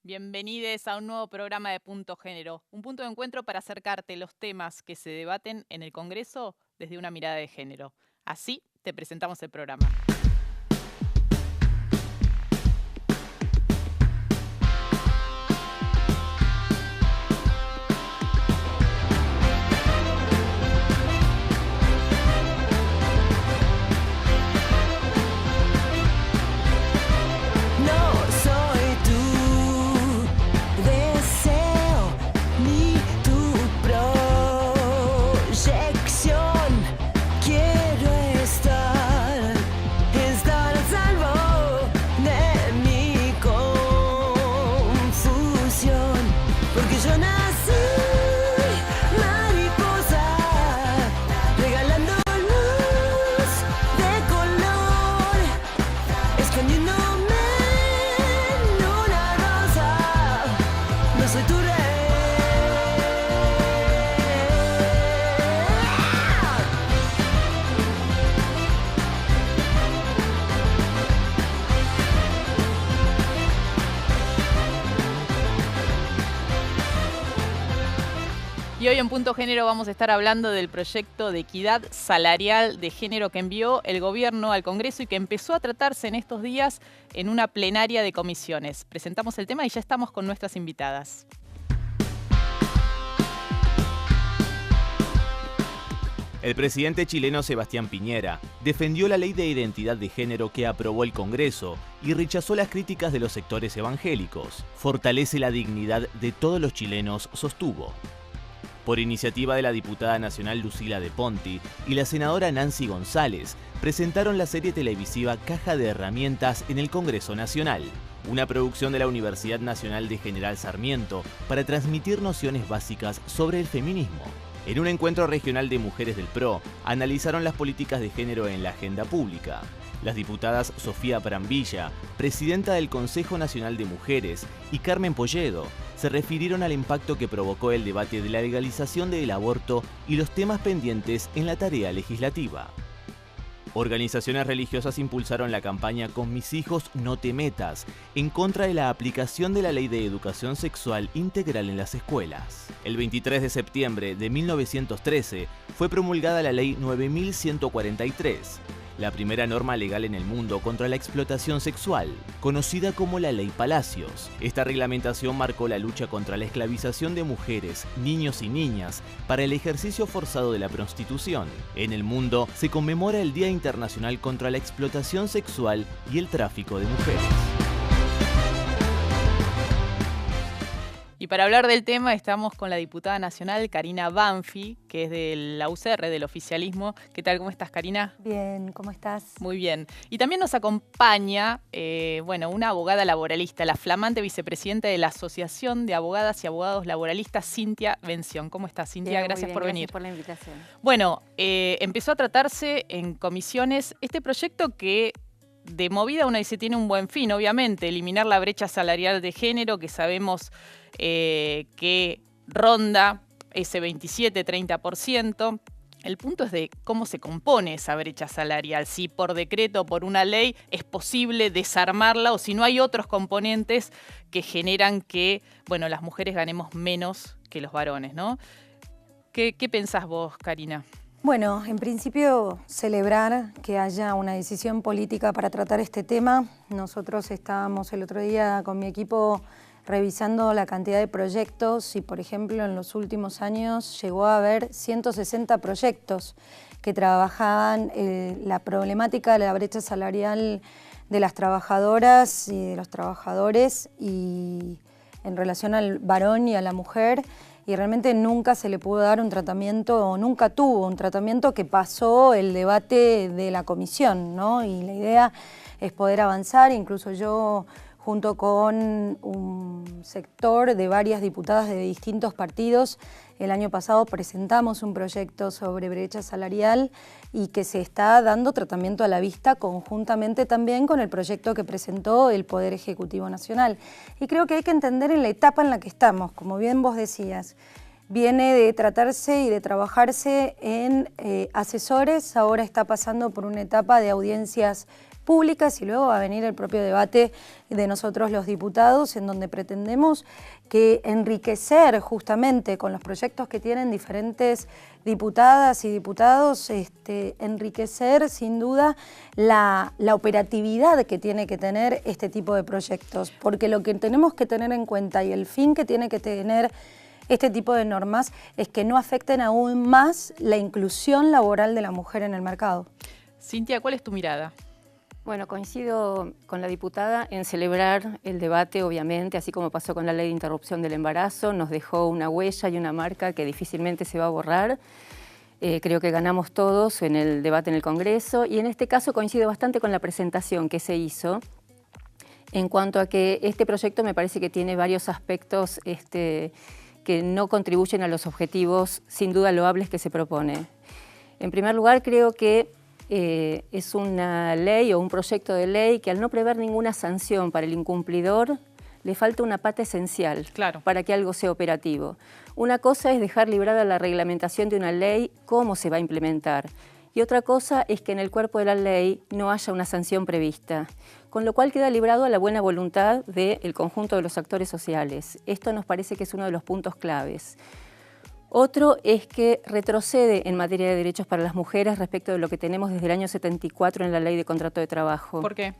Bienvenidos a un nuevo programa de Punto Género, un punto de encuentro para acercarte los temas que se debaten en el Congreso desde una mirada de género. Así te presentamos el programa. Y hoy en Punto Género vamos a estar hablando del proyecto de equidad salarial de género que envió el gobierno al Congreso y que empezó a tratarse en estos días en una plenaria de comisiones. Presentamos el tema y ya estamos con nuestras invitadas. El presidente chileno Sebastián Piñera defendió la ley de identidad de género que aprobó el Congreso y rechazó las críticas de los sectores evangélicos. Fortalece la dignidad de todos los chilenos, sostuvo. Por iniciativa de la diputada nacional Lucila de Ponti y la senadora Nancy González, presentaron la serie televisiva Caja de Herramientas en el Congreso Nacional, una producción de la Universidad Nacional de General Sarmiento para transmitir nociones básicas sobre el feminismo. En un encuentro regional de mujeres del PRO, analizaron las políticas de género en la agenda pública. Las diputadas Sofía Brambilla, presidenta del Consejo Nacional de Mujeres, y Carmen Polledo se refirieron al impacto que provocó el debate de la legalización del aborto y los temas pendientes en la tarea legislativa. Organizaciones religiosas impulsaron la campaña Con mis hijos no te metas, en contra de la aplicación de la Ley de Educación Sexual Integral en las escuelas. El 23 de septiembre de 1913 fue promulgada la Ley 9143, la primera norma legal en el mundo contra la explotación sexual, conocida como la Ley Palacios. Esta reglamentación marcó la lucha contra la esclavización de mujeres, niños y niñas para el ejercicio forzado de la prostitución. En el mundo se conmemora el Día Internacional contra la Explotación Sexual y el Tráfico de Mujeres. Y para hablar del tema estamos con la diputada nacional Karina Banfi, que es de la UCR, del oficialismo. ¿Qué tal? ¿Cómo estás, Karina? Bien, ¿cómo estás? Muy bien. Y también nos acompaña, una abogada laboralista, la flamante vicepresidenta de la Asociación de Abogadas y Abogados Laboralistas, Cintia Bención. ¿Cómo estás, Cintia? Bien, gracias por venir. Gracias por la invitación. Bueno, empezó a tratarse en comisiones este proyecto que de movida uno dice tiene un buen fin, obviamente, eliminar la brecha salarial de género que sabemos que ronda ese 27-30%. El punto es de cómo se compone esa brecha salarial, si por decreto o por una ley es posible desarmarla o si no hay otros componentes que generan que, las mujeres ganemos menos que los varones, ¿no? ¿Qué pensás vos, Karina? Bueno, en principio celebrar que haya una decisión política para tratar este tema. Nosotros estábamos el otro día con mi equipo revisando la cantidad de proyectos y, por ejemplo, en los últimos años llegó a haber 160 proyectos que trabajaban la problemática de la brecha salarial de las trabajadoras y de los trabajadores y en relación al varón y a la mujer. Y realmente nunca se le pudo dar un tratamiento, o nunca tuvo un tratamiento que pasó el debate de la comisión, ¿no? Y la idea es poder avanzar, incluso yo junto con un sector de varias diputadas de distintos partidos, el año pasado presentamos un proyecto sobre brecha salarial y que se está dando tratamiento a la vista conjuntamente también con el proyecto que presentó el Poder Ejecutivo Nacional. Y creo que hay que entender en la etapa en la que estamos, como bien vos decías, viene de tratarse y de trabajarse en asesores, ahora está pasando por una etapa de audiencias públicas y luego va a venir el propio debate de nosotros los diputados, en donde pretendemos que enriquecer justamente con los proyectos que tienen diferentes diputadas y diputados, enriquecer sin duda la operatividad que tiene que tener este tipo de proyectos, porque lo que tenemos que tener en cuenta y el fin que tiene que tener este tipo de normas es que no afecten aún más la inclusión laboral de la mujer en el mercado. Cintia, ¿cuál es tu mirada? Bueno, coincido con la diputada en celebrar el debate, obviamente, así como pasó con la ley de interrupción del embarazo, nos dejó una huella y una marca que difícilmente se va a borrar. Creo que ganamos todos en el debate en el Congreso y en este caso coincido bastante con la presentación que se hizo en cuanto a que este proyecto me parece que tiene varios aspectos que no contribuyen a los objetivos sin duda loables que se propone. En primer lugar, creo que es una ley o un proyecto de ley que al no prever ninguna sanción para el incumplidor, le falta una pata esencial para que algo sea operativo. Una cosa es dejar librada la reglamentación de una ley, cómo se va a implementar. Y otra cosa es que en el cuerpo de la ley no haya una sanción prevista, con lo cual queda librado a la buena voluntad del conjunto de los actores sociales. Esto nos parece que es uno de los puntos claves. Otro es que retrocede en materia de derechos para las mujeres respecto de lo que tenemos desde el año 74 en la Ley de Contrato de Trabajo. ¿Por qué?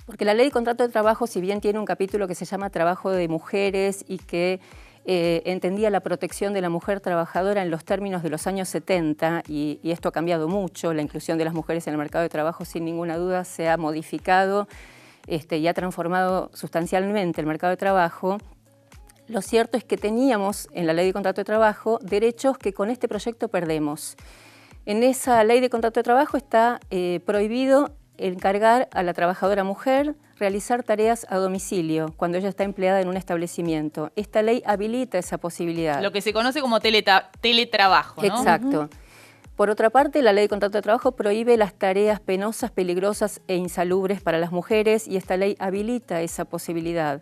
Porque la Ley de Contrato de Trabajo, si bien tiene un capítulo que se llama Trabajo de Mujeres y que entendía la protección de la mujer trabajadora en los términos de los años 70, y esto ha cambiado mucho, la inclusión de las mujeres en el mercado de trabajo sin ninguna duda se ha modificado y ha transformado sustancialmente el mercado de trabajo. Lo cierto es que teníamos en la Ley de Contrato de Trabajo derechos que con este proyecto perdemos. En esa Ley de Contrato de Trabajo está prohibido encargar a la trabajadora mujer realizar tareas a domicilio cuando ella está empleada en un establecimiento. Esta ley habilita esa posibilidad. Lo que se conoce como teletrabajo, ¿no? Exacto. Por otra parte, la Ley de Contrato de Trabajo prohíbe las tareas penosas, peligrosas e insalubres para las mujeres y esta ley habilita esa posibilidad.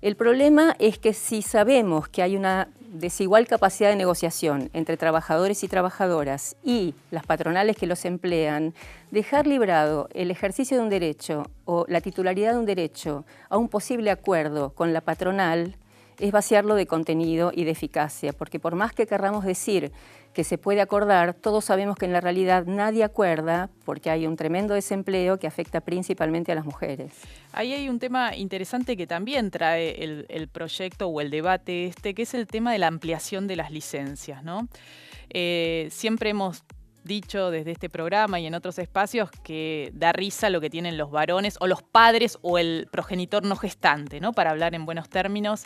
El problema es que si sabemos que hay una desigual capacidad de negociación entre trabajadores y trabajadoras y las patronales que los emplean, dejar librado el ejercicio de un derecho o la titularidad de un derecho a un posible acuerdo con la patronal es vaciarlo de contenido y de eficacia, porque por más que querramos decir que se puede acordar, todos sabemos que en la realidad nadie acuerda porque hay un tremendo desempleo que afecta principalmente a las mujeres. Ahí hay un tema interesante que también trae el proyecto o el debate que es el tema de la ampliación de las licencias, ¿no? Siempre hemos dicho desde este programa y en otros espacios que da risa lo que tienen los varones o los padres o el progenitor no gestante, ¿no? Para hablar en buenos términos,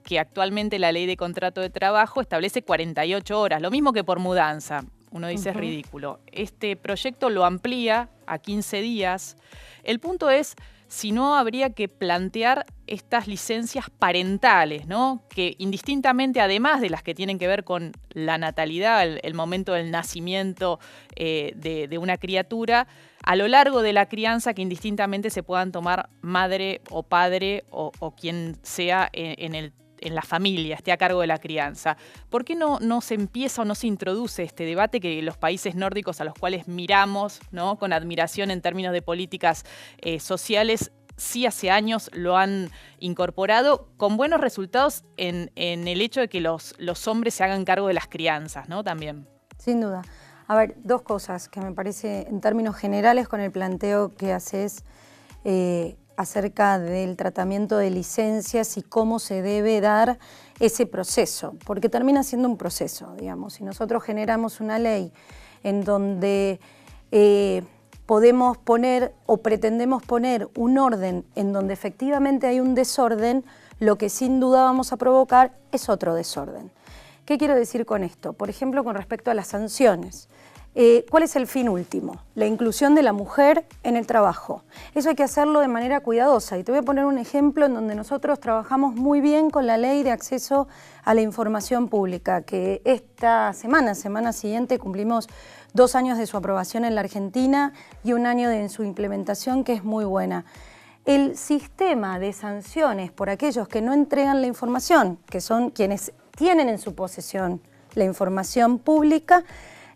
que actualmente la Ley de Contrato de Trabajo establece 48 horas, lo mismo que por mudanza. Uno dice es ridículo. Este proyecto lo amplía a 15 días. El punto es si no habría que plantear estas licencias parentales, ¿no? Que indistintamente, además de las que tienen que ver con la natalidad, el momento del nacimiento de una criatura, a lo largo de la crianza que indistintamente se puedan tomar madre o padre o quien sea en la familia, esté a cargo de la crianza. ¿Por qué no se empieza o no se introduce este debate que los países nórdicos a los cuales miramos, ¿no?, con admiración en términos de políticas sociales, sí hace años lo han incorporado con buenos resultados en el hecho de que los hombres se hagan cargo de las crianzas, ¿no? También. Sin duda. A ver, dos cosas que me parece en términos generales con el planteo que haces acerca del tratamiento de licencias y cómo se debe dar ese proceso, porque termina siendo un proceso, digamos. Si nosotros generamos una ley en donde podemos poner o pretendemos poner un orden en donde efectivamente hay un desorden, lo que sin duda vamos a provocar es otro desorden. ¿Qué quiero decir con esto? Por ejemplo, con respecto a las sanciones. ¿Cuál es el fin último? La inclusión de la mujer en el trabajo. Eso hay que hacerlo de manera cuidadosa. Y te voy a poner un ejemplo en donde nosotros trabajamos muy bien con la Ley de Acceso a la Información Pública, que esta semana siguiente, cumplimos 2 años de su aprobación en la Argentina y 1 año de su implementación, que es muy buena. El sistema de sanciones por aquellos que no entregan la información, que son quienes tienen en su posesión la información pública,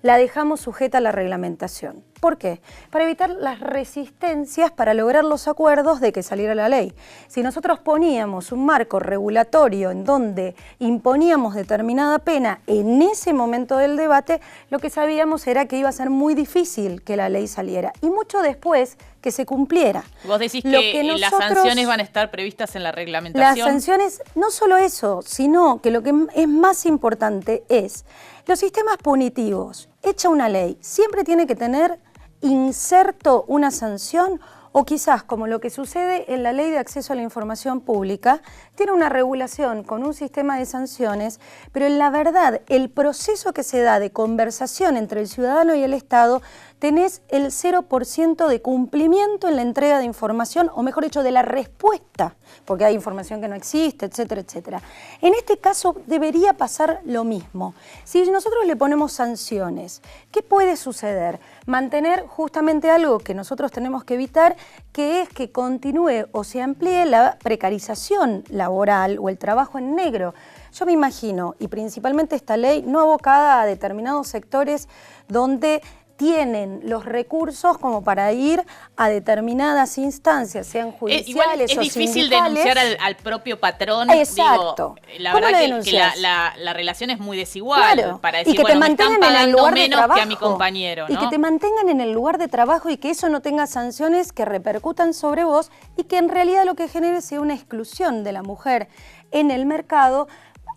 la dejamos sujeta a la reglamentación. ¿Por qué? Para evitar las resistencias para lograr los acuerdos de que saliera la ley. Si nosotros poníamos un marco regulatorio en donde imponíamos determinada pena en ese momento del debate, lo que sabíamos era que iba a ser muy difícil que la ley saliera y mucho después que se cumpliera. Vos decís que las sanciones van a estar previstas en la reglamentación. Las sanciones, no solo eso, sino que lo que es más importante es los sistemas punitivos. Hecha una ley, siempre tiene que tener inserto una sanción o quizás, como lo que sucede en la Ley de Acceso a la Información Pública, tiene una regulación con un sistema de sanciones, pero en la verdad el proceso que se da de conversación entre el ciudadano y el Estado, tenés el 0% de cumplimiento en la entrega de información, o mejor dicho, de la respuesta, porque hay información que no existe, etcétera, etcétera. En este caso debería pasar lo mismo. Si nosotros le ponemos sanciones, ¿qué puede suceder? Mantener justamente algo que nosotros tenemos que evitar, que es que continúe o se amplíe la precarización laboral o el trabajo en negro. Yo me imagino, y principalmente esta ley, no abocada a determinados sectores donde tienen los recursos como para ir a determinadas instancias, sean judiciales igual es o difícil sindicales. denunciar al propio patrón. Exacto. Digo, la ¿Cómo verdad lo que denuncias? la relación es muy desigual. Claro. Para decir, Y que bueno, te me están mantengan en el pagando lugar de menos trabajo. que a mi compañero, ¿no? Y que te mantengan en el lugar de trabajo y que eso no tenga sanciones que repercutan sobre vos y que en realidad lo que genere sea una exclusión de la mujer en el mercado,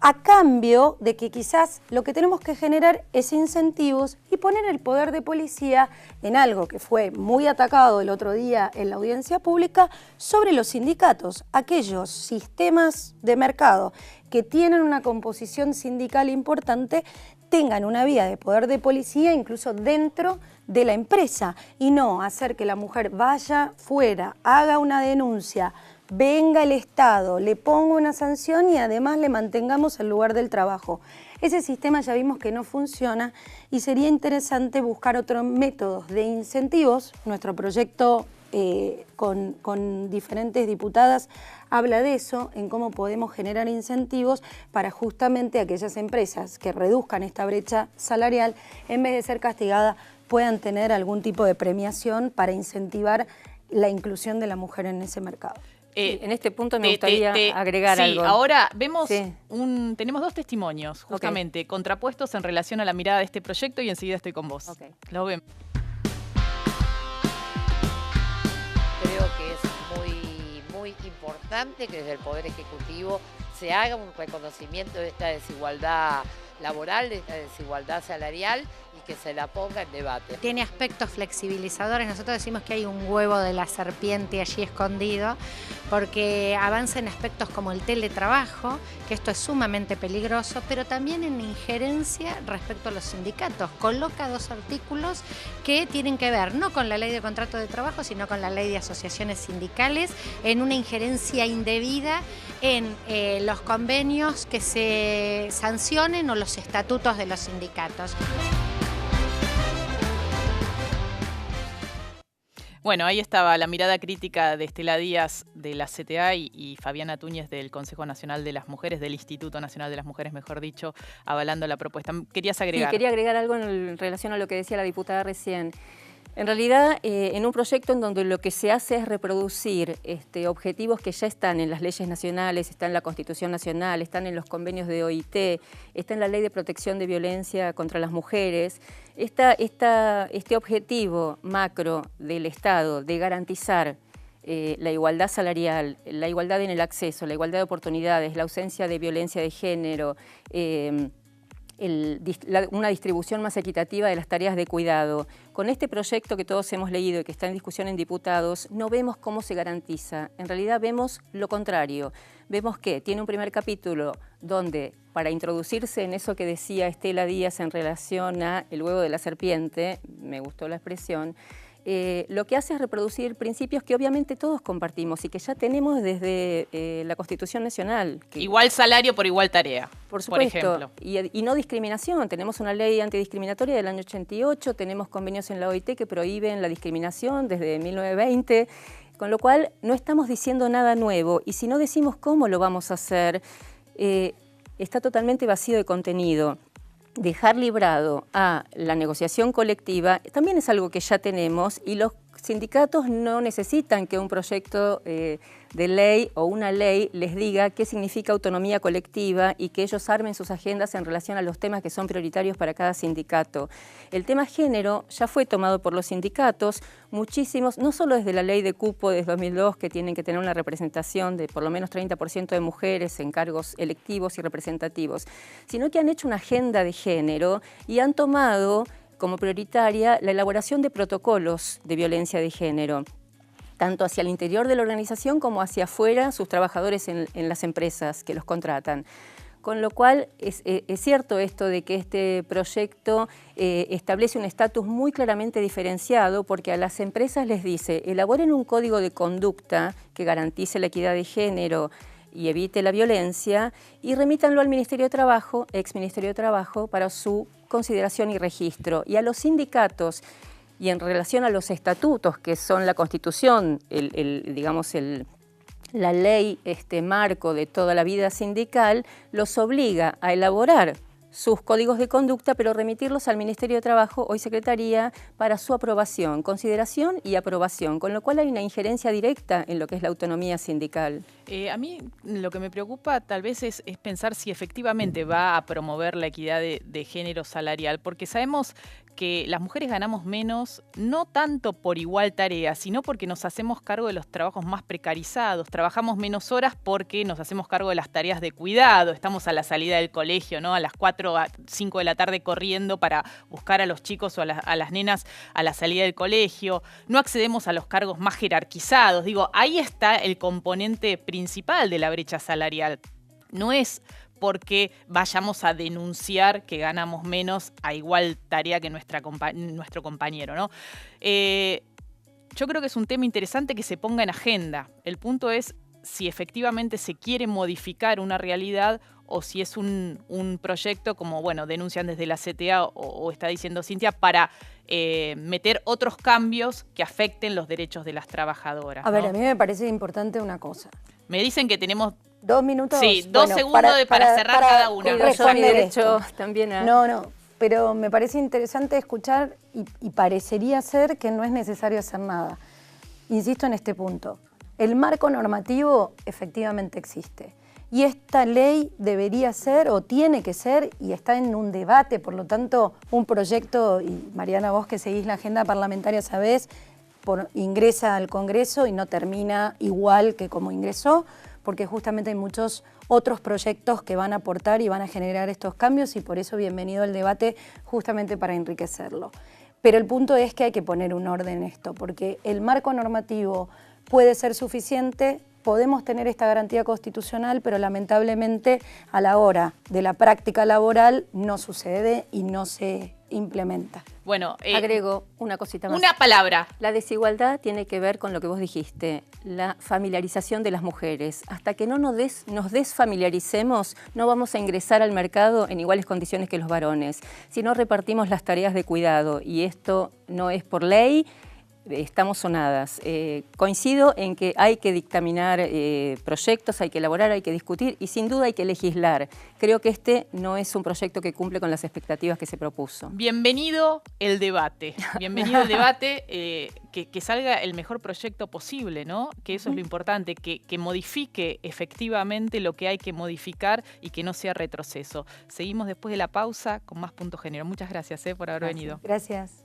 a cambio de que quizás lo que tenemos que generar es incentivos y poner el poder de policía en algo que fue muy atacado el otro día en la audiencia pública sobre los sindicatos, aquellos sistemas de mercado que tienen una composición sindical importante tengan una vía de poder de policía incluso dentro de la empresa y no hacer que la mujer vaya fuera, haga una denuncia, venga el Estado, le ponga una sanción y además le mantengamos el lugar del trabajo. Ese sistema ya vimos que no funciona y sería interesante buscar otros métodos de incentivos. Nuestro proyecto con diferentes diputadas habla de eso, en cómo podemos generar incentivos para justamente aquellas empresas que reduzcan esta brecha salarial, en vez de ser castigadas, puedan tener algún tipo de premiación para incentivar la inclusión de la mujer en ese mercado. En este punto me gustaría agregar algo. Sí, ahora vemos tenemos dos testimonios justamente contrapuestos en relación a la mirada de este proyecto y enseguida estoy con vos. Lo vemos. Creo que es muy importante que desde el Poder Ejecutivo se haga un reconocimiento de esta desigualdad laboral, de esta desigualdad salarial y que se la ponga en debate. Tiene aspectos flexibilizadores. Nosotros decimos que hay un huevo de la serpiente allí escondido porque avanza en aspectos como el teletrabajo, que esto es sumamente peligroso, pero también en injerencia respecto a los sindicatos. Coloca dos artículos que tienen que ver no con la ley de contrato de trabajo, sino con la ley de asociaciones sindicales, en una injerencia indebida en los convenios que se sancionen o los estatutos de los sindicatos. Bueno, ahí estaba la mirada crítica de Estela Díaz de la CTA y Fabiana Túñez del Consejo Nacional de las Mujeres, del Instituto Nacional de las Mujeres, mejor dicho, avalando la propuesta. ¿Querías agregar? Sí, quería agregar algo en relación a lo que decía la diputada recién. En realidad, en un proyecto en donde lo que se hace es reproducir objetivos que ya están en las leyes nacionales, están en la Constitución Nacional, están en los convenios de OIT, está en la Ley de Protección de Violencia contra las Mujeres, este objetivo macro del Estado de garantizar la igualdad salarial, la igualdad en el acceso, la igualdad de oportunidades, la ausencia de violencia de género, una distribución más equitativa de las tareas de cuidado. Con este proyecto que todos hemos leído y que está en discusión en diputados, no vemos cómo se garantiza. En realidad vemos lo contrario. Vemos que tiene un primer capítulo donde, para introducirse en eso que decía Estela Díaz en relación a el huevo de la serpiente, me gustó la expresión, lo que hace es reproducir principios que obviamente todos compartimos y que ya tenemos desde la Constitución Nacional. Igual salario por igual tarea, por supuesto, ejemplo. Y no discriminación. Tenemos una ley antidiscriminatoria del año 88, tenemos convenios en la OIT que prohíben la discriminación desde 1920, con lo cual no estamos diciendo nada nuevo. Y si no decimos cómo lo vamos a hacer, está totalmente vacío de contenido. Dejar librado a la negociación colectiva también es algo que ya tenemos, y los sindicatos no necesitan que un proyecto de ley o una ley les diga qué significa autonomía colectiva y que ellos armen sus agendas en relación a los temas que son prioritarios para cada sindicato. El tema género ya fue tomado por los sindicatos, muchísimos, no solo desde la ley de cupo de 2002, que tienen que tener una representación de por lo menos 30% de mujeres en cargos electivos y representativos, sino que han hecho una agenda de género y han tomado como prioritaria la elaboración de protocolos de violencia de género, tanto hacia el interior de la organización como hacia afuera, sus trabajadores en las empresas que los contratan. Con lo cual es cierto esto de que este proyecto establece un estatus muy claramente diferenciado, porque a las empresas les dice: elaboren un código de conducta que garantice la equidad de género y evite la violencia, y remítanlo al Ministerio de Trabajo, ex Ministerio de Trabajo, para su consideración y registro. Y a los sindicatos, y en relación a los estatutos, que son la Constitución, la ley marco de toda la vida sindical, los obliga a elaborar sus códigos de conducta, pero remitirlos al Ministerio de Trabajo, hoy Secretaría, para su aprobación, consideración y aprobación, con lo cual hay una injerencia directa en lo que es la autonomía sindical. A mí lo que me preocupa tal vez es pensar si efectivamente va a promover la equidad de género salarial, porque sabemos que las mujeres ganamos menos, no tanto por igual tarea, sino porque nos hacemos cargo de los trabajos más precarizados, trabajamos menos horas porque nos hacemos cargo de las tareas de cuidado, estamos a la salida del colegio, ¿no? A las 4 a 5 de la tarde corriendo para buscar a los chicos o a las nenas a la salida del colegio, no accedemos a los cargos más jerarquizados. Digo, ahí está el componente principal de la brecha salarial. No es porque vayamos a denunciar que ganamos menos a igual tarea que nuestro compañero, ¿no? Yo creo que es un tema interesante que se ponga en agenda. El punto es si efectivamente se quiere modificar una realidad o si es un proyecto, como bueno, denuncian desde la CTA o está diciendo Cintia, para meter otros cambios que afecten los derechos de las trabajadoras. A ver, ¿no? a mí me parece importante una cosa. Me dicen que tenemos 2 minutos. Sí, 2 segundos para cerrar cada una. Responder esto. También No, pero me parece interesante escuchar y parecería ser que no es necesario hacer nada. Insisto en este punto. El marco normativo efectivamente existe. Y esta ley debería ser o tiene que ser, y está en un debate, por lo tanto, un proyecto, y Mariana, vos que seguís la agenda parlamentaria sabés, ingresa al Congreso y no termina igual que como ingresó, porque justamente hay muchos otros proyectos que van a aportar y van a generar estos cambios, y por eso bienvenido al debate justamente para enriquecerlo. Pero el punto es que hay que poner un orden en esto, porque el marco normativo puede ser suficiente, podemos tener esta garantía constitucional, pero lamentablemente a la hora de la práctica laboral no sucede y no se implementa. Bueno, agrego una cosita más. Una palabra. La desigualdad tiene que ver con lo que vos dijiste, la familiarización de las mujeres. Hasta que no nos desfamiliaricemos, no vamos a ingresar al mercado en iguales condiciones que los varones. Si no repartimos las tareas de cuidado, y esto no es por ley, estamos sonadas. Coincido en que hay que dictaminar proyectos, hay que elaborar, hay que discutir y sin duda hay que legislar. Creo que este no es un proyecto que cumple con las expectativas que se propuso. Bienvenido el debate. Bienvenido el debate, que salga el mejor proyecto posible, ¿no? Que eso es lo importante, que modifique efectivamente lo que hay que modificar y que no sea retroceso. Seguimos después de la pausa con más Punto Género. Muchas gracias por haber venido. Gracias.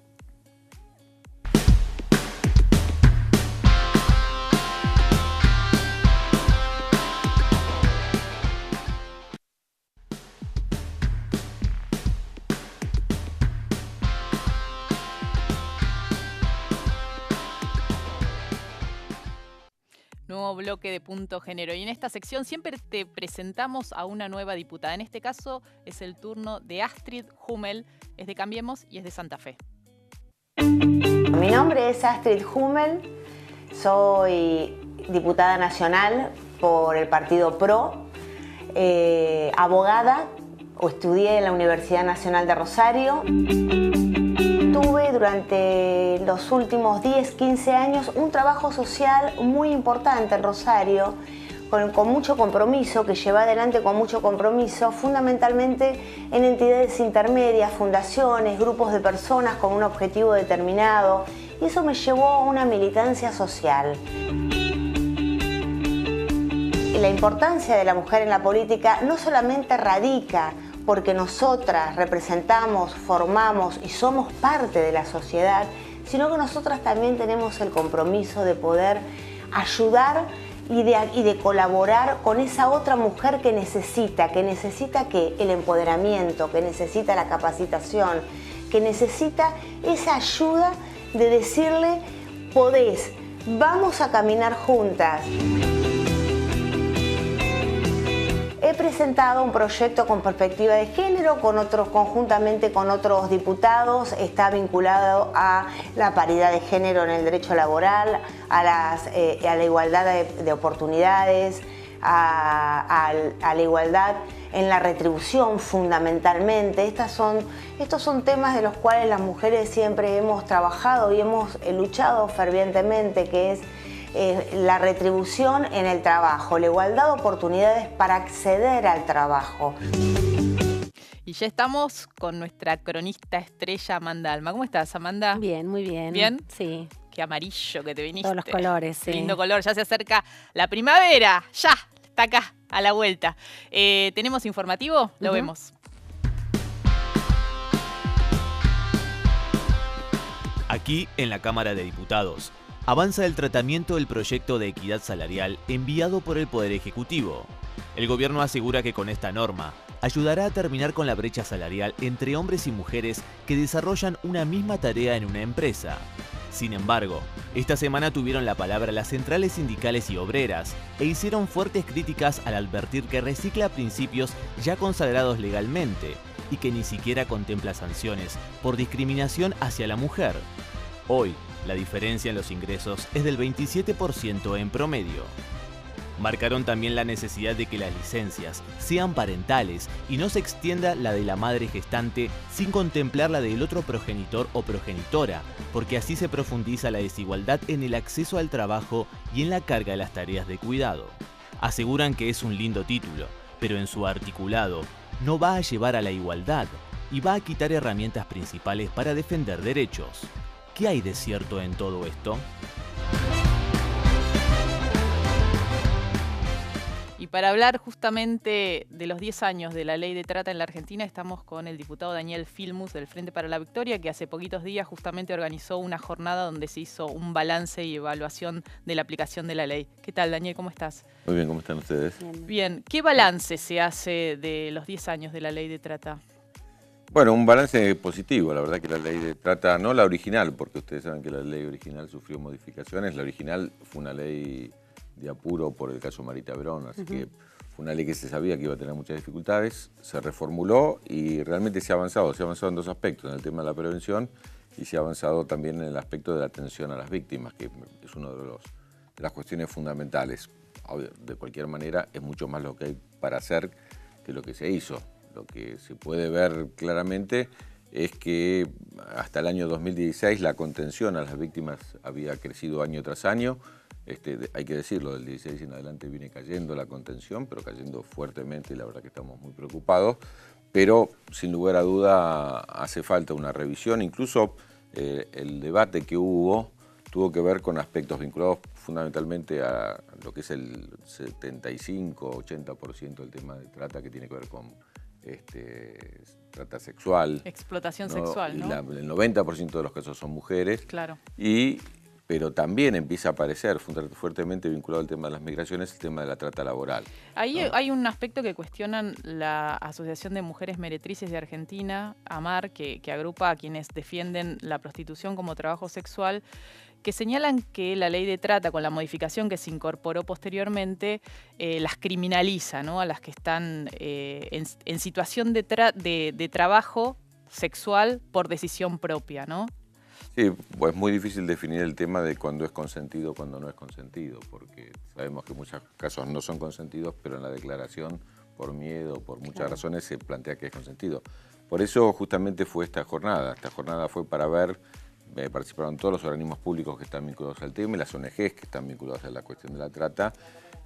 Nuevo bloque de Punto Género. Y en esta sección siempre te presentamos a una nueva diputada. En este caso es el turno de Astrid Hummel, es de Cambiemos y es de Santa Fe. Mi nombre es Astrid Hummel, soy diputada nacional por el partido PRO, abogada, estudié en la Universidad Nacional de Rosario. Tuve durante los últimos 10, 15 años un trabajo social muy importante en Rosario con mucho compromiso, que lleva adelante con mucho compromiso, fundamentalmente en entidades intermedias, fundaciones, grupos de personas con un objetivo determinado, y eso me llevó a una militancia social. Y la importancia de la mujer en la política no solamente radica porque nosotras representamos, formamos y somos parte de la sociedad, sino que nosotras también tenemos el compromiso de poder ayudar y de colaborar con esa otra mujer que necesita ¿qué? El empoderamiento, que necesita la capacitación, que necesita esa ayuda de decirle, podés, vamos a caminar juntas. He presentado un proyecto con perspectiva de género conjuntamente con otros diputados. Está vinculado a la paridad de género en el derecho laboral, a la igualdad de oportunidades, a la igualdad en la retribución fundamentalmente. Estos son temas de los cuales las mujeres siempre hemos trabajado y hemos luchado fervientemente, que es la retribución en el trabajo, la igualdad de oportunidades para acceder al trabajo. Y ya estamos con nuestra cronista estrella Amanda Alma. ¿Cómo estás, Amanda? Bien, muy bien. ¿Bien? Sí. Qué amarillo que te viniste. Todos los colores, sí. Qué lindo color. Ya se acerca la primavera. Ya, está acá, a la vuelta. ¿Tenemos informativo? Lo vemos. Aquí, en la Cámara de Diputados, avanza el tratamiento del proyecto de equidad salarial enviado por el Poder Ejecutivo. El gobierno asegura que con esta norma ayudará a terminar con la brecha salarial entre hombres y mujeres que desarrollan una misma tarea en una empresa. Sin embargo, esta semana tuvieron la palabra las centrales sindicales y obreras e hicieron fuertes críticas al advertir que recicla principios ya consagrados legalmente y que ni siquiera contempla sanciones por discriminación hacia la mujer. Hoy, la diferencia en los ingresos es del 27% en promedio. Marcaron también la necesidad de que las licencias sean parentales y no se extienda la de la madre gestante sin contemplar la del otro progenitor o progenitora, porque así se profundiza la desigualdad en el acceso al trabajo y en la carga de las tareas de cuidado. Aseguran que es un lindo título, pero en su articulado no va a llevar a la igualdad y va a quitar herramientas principales para defender derechos. ¿Qué hay de cierto en todo esto? Y para hablar justamente de los 10 años de la ley de trata en la Argentina, estamos con el diputado Daniel Filmus del Frente para la Victoria, que hace poquitos días justamente organizó una jornada donde se hizo un balance y evaluación de la aplicación de la ley. ¿Qué tal, Daniel? ¿Cómo estás? Muy bien, ¿cómo están ustedes? Bien. ¿Qué balance se hace de los 10 años de la ley de trata? Bueno, un balance positivo. La verdad que la ley de trata, no la original, porque ustedes saben que la ley original sufrió modificaciones. La original fue una ley de apuro por el caso Marita Verón, así que fue una ley que se sabía que iba a tener muchas dificultades, se reformuló y realmente se ha avanzado en dos aspectos, en el tema de la prevención y se ha avanzado también en el aspecto de la atención a las víctimas, que es una de las cuestiones fundamentales. De cualquier manera, es mucho más lo que hay para hacer que lo que se hizo. Lo que se puede ver claramente es que hasta el año 2016 la contención a las víctimas había crecido año tras año. Hay que decirlo, del 16 en adelante viene cayendo la contención, pero cayendo fuertemente y la verdad que estamos muy preocupados. Pero sin lugar a duda hace falta una revisión, incluso el debate que hubo tuvo que ver con aspectos vinculados fundamentalmente a lo que es el 75-80% del tema de trata que tiene que ver con trata sexual. Explotación ¿no? Sexual, ¿no? El 90% de los casos son mujeres. Claro. Pero también empieza a aparecer fuertemente vinculado al tema de las migraciones, el tema de la trata laboral. Ahí ¿no? Hay un aspecto que cuestionan la Asociación de Mujeres Meretrices de Argentina, AMAR, que agrupa a quienes defienden la prostitución como trabajo sexual, que señalan que la ley de trata, con la modificación que se incorporó posteriormente, las criminaliza, ¿no? A las que están en situación de trabajo sexual por decisión propia, ¿no? Sí, pues es muy difícil definir el tema de cuándo es consentido o cuándo no es consentido, porque sabemos que muchos casos no son consentidos, pero en la declaración, por miedo, por muchas razones, se plantea que es consentido. Por eso justamente fue esta jornada. Esta jornada fue para ver participaron todos los organismos públicos que están vinculados al tema y las ONGs que están vinculadas a la cuestión de la trata,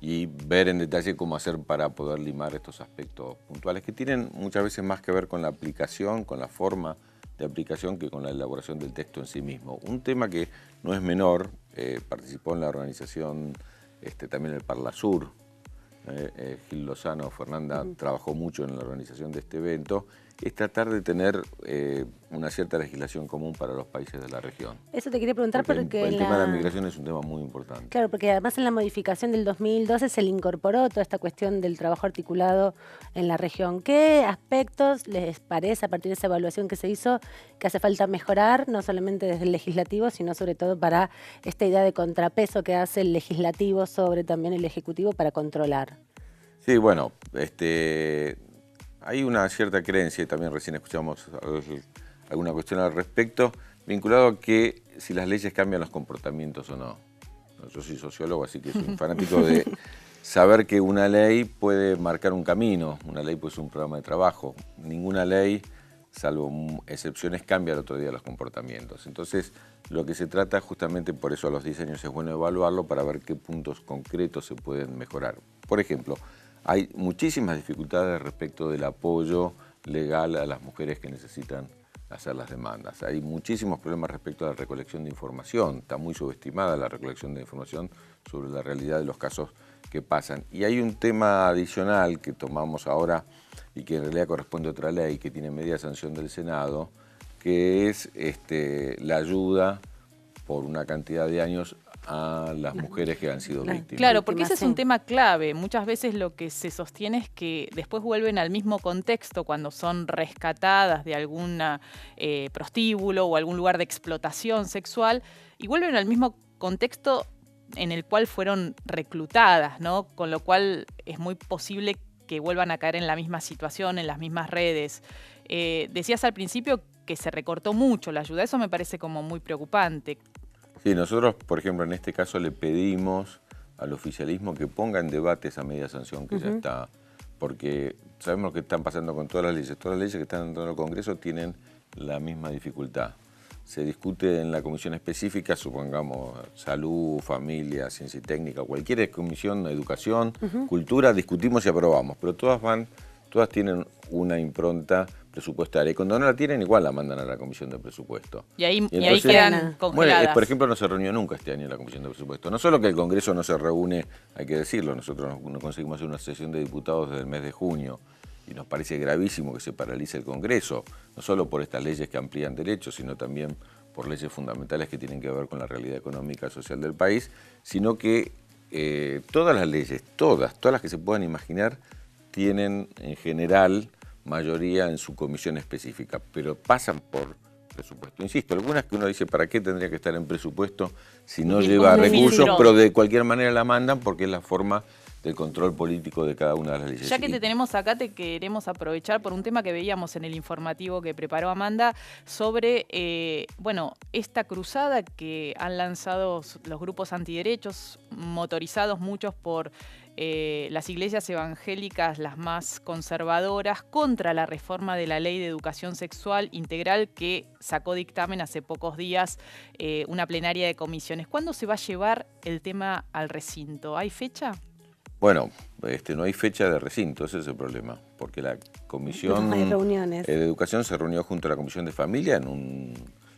y ver en detalle cómo hacer para poder limar estos aspectos puntuales que tienen muchas veces más que ver con la aplicación, con la forma de aplicación que con la elaboración del texto en sí mismo. Un tema que no es menor, participó en la organización también el Parlasur, Gil Lozano, Fernanda, trabajó mucho en la organización de este evento, es tratar de tener una cierta legislación común para los países de la región. Eso te quería preguntar porque el tema de la migración es un tema muy importante. Claro, porque además en la modificación del 2012 se le incorporó toda esta cuestión del trabajo articulado en la región. ¿Qué aspectos les parece, a partir de esa evaluación que se hizo, que hace falta mejorar, no solamente desde el legislativo, sino sobre todo para esta idea de contrapeso que hace el legislativo sobre también el ejecutivo para controlar? Sí, bueno, hay una cierta creencia, y también recién escuchamos alguna cuestión al respecto, vinculado a que si las leyes cambian los comportamientos o no. Yo soy sociólogo, así que soy un fanático de saber que una ley puede marcar un camino, una ley puede ser un programa de trabajo. Ninguna ley, salvo excepciones, cambia al otro día los comportamientos. Entonces, lo que se trata justamente, por eso a los 10 años es bueno evaluarlo, para ver qué puntos concretos se pueden mejorar. Por ejemplo, hay muchísimas dificultades respecto del apoyo legal a las mujeres que necesitan hacer las demandas. Hay muchísimos problemas respecto a la recolección de información. Está muy subestimada la recolección de información sobre la realidad de los casos que pasan. Y hay un tema adicional que tomamos ahora y que en realidad corresponde a otra ley que tiene media sanción del Senado, que es la ayuda por una cantidad de años a las mujeres que han sido víctimas. Claro, porque ese es un tema clave. Muchas veces lo que se sostiene es que después vuelven al mismo contexto cuando son rescatadas de algún prostíbulo o algún lugar de explotación sexual, y vuelven al mismo contexto en el cual fueron reclutadas, ¿no? Con lo cual es muy posible que vuelvan a caer en la misma situación, en las mismas redes. Decías al principio que se recortó mucho la ayuda. Eso me parece como muy preocupante. Sí, nosotros, por ejemplo, en este caso le pedimos al oficialismo que ponga en debate esa media sanción que ya está, porque sabemos que están pasando con todas las leyes. Todas las leyes que están entrando al Congreso tienen la misma dificultad. Se discute en la comisión específica, supongamos salud, familia, ciencia y técnica, cualquier comisión, educación, cultura, discutimos y aprobamos, pero todas tienen una impronta presupuestaria, y cuando no la tienen igual la mandan a la comisión de presupuesto. Y ahí quedan congeladas. Bueno, por ejemplo, no se reunió nunca este año la comisión de presupuesto. No solo que el Congreso no se reúne, hay que decirlo, nosotros no conseguimos hacer una sesión de diputados desde el mes de junio, y nos parece gravísimo que se paralice el Congreso, no solo por estas leyes que amplían derechos, sino también por leyes fundamentales que tienen que ver con la realidad económica y social del país, sino que todas las leyes, todas las que se puedan imaginar, tienen en general mayoría en su comisión específica, pero pasan por presupuesto. Insisto, algunas que uno dice, ¿para qué tendría que estar en presupuesto si no lleva recursos? Pero de cualquier manera la mandan porque es la forma del control político de cada una de las leyes. Ya que te tenemos acá, te queremos aprovechar por un tema que veíamos en el informativo que preparó Amanda sobre esta cruzada que han lanzado los grupos antiderechos, motorizados muchos por las iglesias evangélicas, las más conservadoras, contra la reforma de la Ley de Educación Sexual Integral que sacó dictamen hace pocos días una plenaria de comisiones. ¿Cuándo se va a llevar el tema al recinto? ¿Hay fecha? Bueno, no hay fecha de recinto, ese es el problema, porque la Comisión de Educación se reunió junto a la Comisión de Familia en un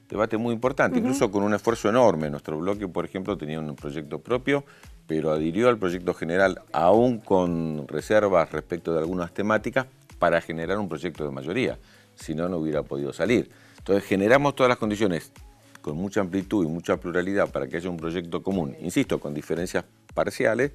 debate muy importante, incluso con un esfuerzo enorme. Nuestro bloque, por ejemplo, tenía un proyecto propio, pero adhirió al proyecto general, aún con reservas respecto de algunas temáticas, para generar un proyecto de mayoría, si no, no hubiera podido salir. Entonces generamos todas las condiciones con mucha amplitud y mucha pluralidad para que haya un proyecto común, insisto, con diferencias parciales,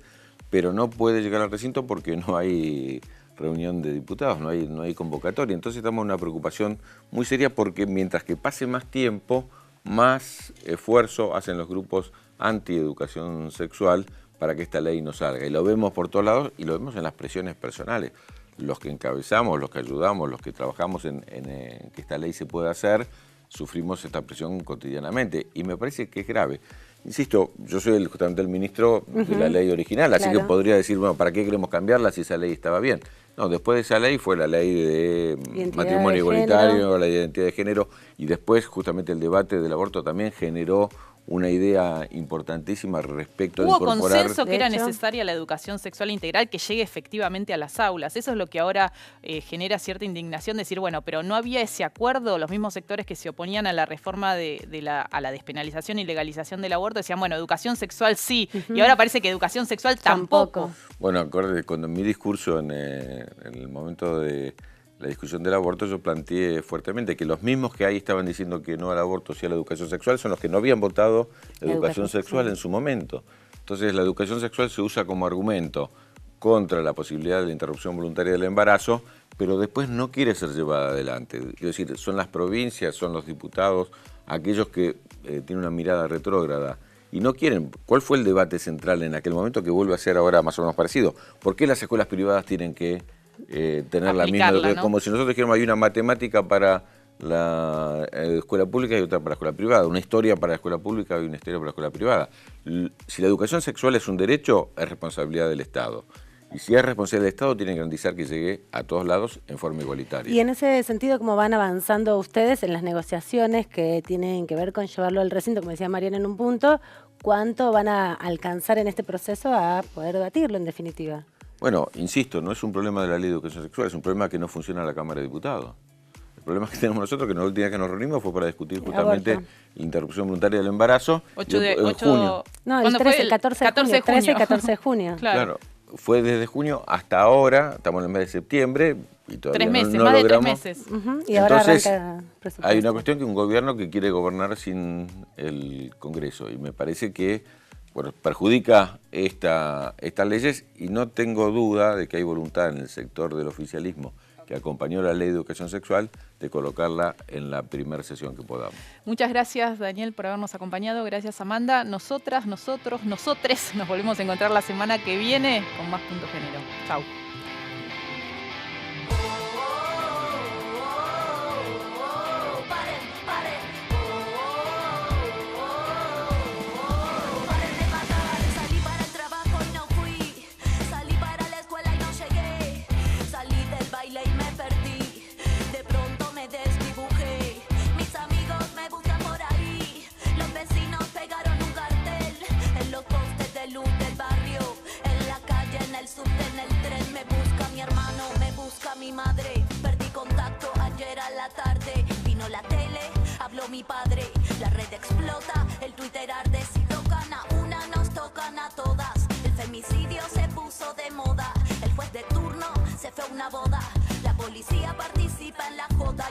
pero no puede llegar al recinto porque no hay reunión de diputados, no hay convocatoria. Entonces estamos en una preocupación muy seria porque mientras que pase más tiempo, más esfuerzo hacen los grupos anti-educación sexual para que esta ley no salga. Y lo vemos por todos lados y lo vemos en las presiones personales. Los que encabezamos, los que ayudamos, los que trabajamos en que esta ley se pueda hacer, sufrimos esta presión cotidianamente. Y me parece que es grave. Insisto, yo soy justamente el ministro de la ley original, así que podría decir, bueno, ¿para qué queremos cambiarla si esa ley estaba bien? No, después de esa ley fue la ley de matrimonio igualitario, la identidad de género, y después justamente el debate del aborto también generó una idea importantísima respecto de incorporar... Hubo consenso que era necesaria la educación sexual integral que llegue efectivamente a las aulas. Eso es lo que ahora genera cierta indignación, decir, bueno, pero no había ese acuerdo. Los mismos sectores que se oponían a la reforma a la despenalización y legalización del aborto decían, bueno, educación sexual sí, y ahora parece que educación sexual tampoco. Bueno, acuérdate, cuando en mi discurso en el momento de la discusión del aborto, yo planteé fuertemente que los mismos que ahí estaban diciendo que no al aborto, sí a la educación sexual, son los que no habían votado educación sexual en su momento. Entonces la educación sexual se usa como argumento contra la posibilidad de la interrupción voluntaria del embarazo, pero después no quiere ser llevada adelante. Quiero decir, son las provincias, son los diputados, aquellos que tienen una mirada retrógrada y no quieren. ¿Cuál fue el debate central en aquel momento que vuelve a ser ahora más o menos parecido? ¿Por qué las escuelas privadas tienen que tener la misma, ¿no? Como si nosotros dijéramos hay una matemática para la escuela pública y otra para la escuela privada, una historia para la escuela pública y una historia para la escuela privada. Si la educación sexual es un derecho, es responsabilidad del Estado. Y si es responsabilidad del Estado, tiene que garantizar que llegue a todos lados en forma igualitaria. Y en ese sentido, ¿cómo van avanzando ustedes en las negociaciones que tienen que ver con llevarlo al recinto, como decía Mariana en un punto? ¿Cuánto van a alcanzar en este proceso a poder debatirlo en definitiva? Bueno, insisto, no es un problema de la ley de educación sexual, es un problema que no funciona la Cámara de Diputados. El problema que tenemos nosotros, que la última vez que nos reunimos fue para discutir justamente la interrupción voluntaria del embarazo en junio. No, el 13, el 14 de junio. 13 y 14 de junio. Claro, fue desde junio hasta ahora, estamos en el mes de septiembre y todavía 3 meses, no más logramos. de 3 meses. Y ahora entonces, arranca presupuesto. hay una cuestión que un gobierno que quiere gobernar sin el Congreso y me parece que perjudica estas leyes y no tengo duda de que hay voluntad en el sector del oficialismo que acompañó la ley de educación sexual de colocarla en la primera sesión que podamos. Muchas gracias, Daniel, por habernos acompañado. Gracias, Amanda. Nosotras, nosotres, nos volvemos a encontrar la semana que viene con más Punto Género. Chau. Mi madre, perdí contacto ayer a la tarde. Vino la tele, habló mi padre. La red explota, el Twitter arde. Si tocan a una, nos tocan a todas. El femicidio se puso de moda. El juez de turno se fue a una boda. La policía participa en la joda.